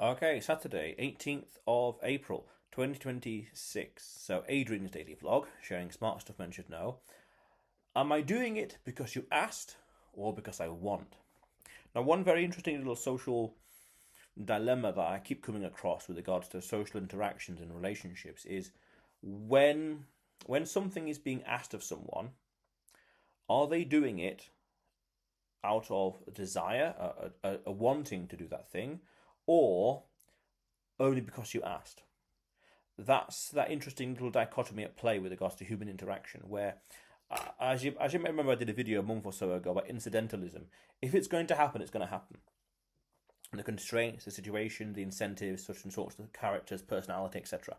Okay, Saturday, 18th of April, 2026. So, Adrian's daily vlog, sharing smart stuff men should know. Am I doing it because you asked or because I want? Now, one very interesting little social dilemma that I keep coming across with regards to social interactions and relationships is when something is being asked of someone, are they doing it out of a desire, a wanting to do that thing, or only because you asked? That's that interesting little dichotomy at play with regards to human interaction, where, as you may remember, I did a video a month or so ago about incidentalism. If it's going to happen, it's going to happen. And the constraints, the situation, the incentives, such and such, the characters, personality, etc.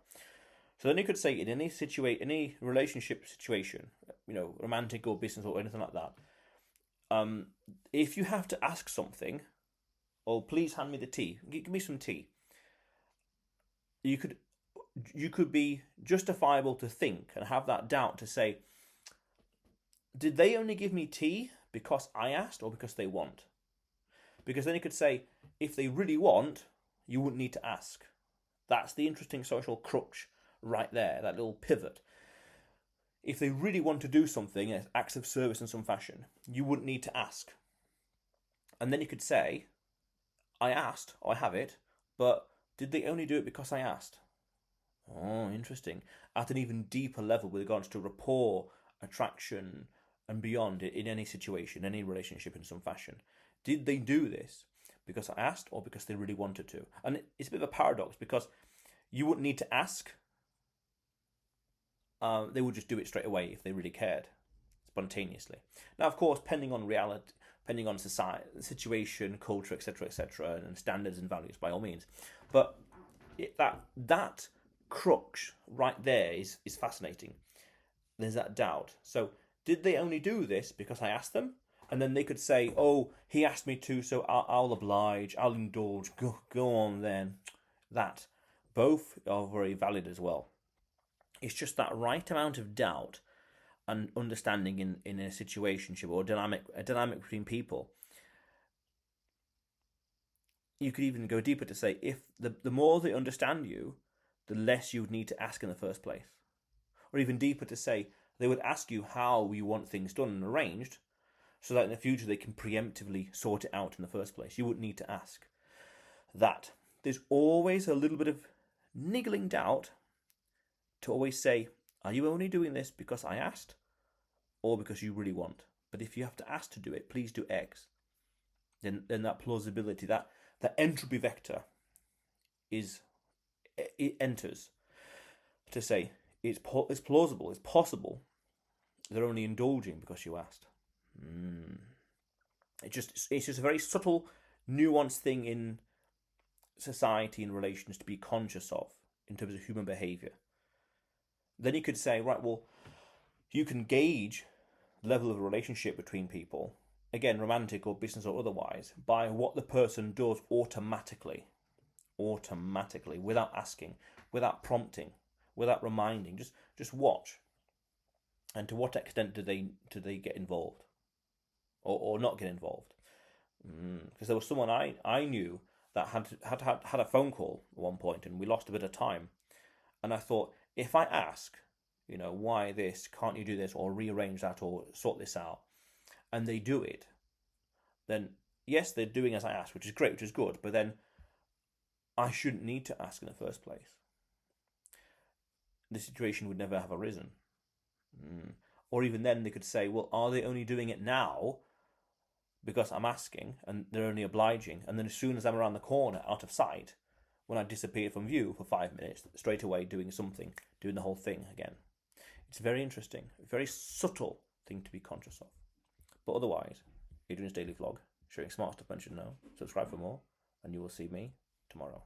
So then you could say in any relationship situation, romantic or business or anything like that, if you have to ask something, oh, please hand me the tea, give me some tea, you could be justifiable to think and have that doubt to say, did they only give me tea because I asked or because they want? Because then you could say, if they really want, you wouldn't need to ask. That's the interesting social crux right there, that little pivot. If they really want to do something, acts of service in some fashion, you wouldn't need to ask. And then you could say, I asked, or I have it, but did they only do it because I asked? Oh, interesting. At an even deeper level with regards to rapport, attraction, and beyond in any situation, any relationship in some fashion. Did they do this because I asked or because they really wanted to? And it's a bit of a paradox because you wouldn't need to ask. They would just do it straight away if they really cared, spontaneously. Now, of course, depending on reality, depending on society, situation, culture, etc., and standards and values, by all means. But that crux right there is fascinating. There's that doubt. So, did they only do this because I asked them? And then they could say, oh, he asked me to, so I'll oblige, I'll indulge, go on then. That. Both are very valid as well. It's just that right amount of doubt and understanding in a situationship or a dynamic between people. You could even go deeper to say, if the more they understand you, the less you would need to ask in the first place. Or even deeper to say, they would ask you how you want things done and arranged, so that in the future they can preemptively sort it out in the first place. You wouldn't need to ask. That. There's always a little bit of niggling doubt to always say, are you only doing this because I asked or because you really want? But if you have to ask to do it, please do X. Then that plausibility, that entropy vector it enters to say it's plausible, it's possible. They're only indulging because you asked. It's just a very subtle, nuanced thing in society and relations to be conscious of in terms of human behavior. Then you could say, right, well, you can gauge the level of a relationship between people, again, romantic or business or otherwise, by what the person does automatically, without asking, without prompting, without reminding. Just watch. And to what extent do they get involved, or not get involved? Because there was someone I knew that had a phone call at one point, and we lost a bit of time. And I thought, if I ask, why this, can't you do this, or rearrange that, or sort this out, and they do it, then yes, they're doing as I asked, which is great, which is good, but then I shouldn't need to ask in the first place. The situation would never have arisen. Or even then they could say, well, are they only doing it now because I'm asking and they're only obliging, and then as soon as I'm around the corner, out of sight, when I disappear from view for 5 minutes, straight away doing the whole thing again. It's very interesting, a very subtle thing to be conscious of. But otherwise, Adrian's daily vlog, sharing smart stuff men should know. Subscribe for more, and you will see me tomorrow.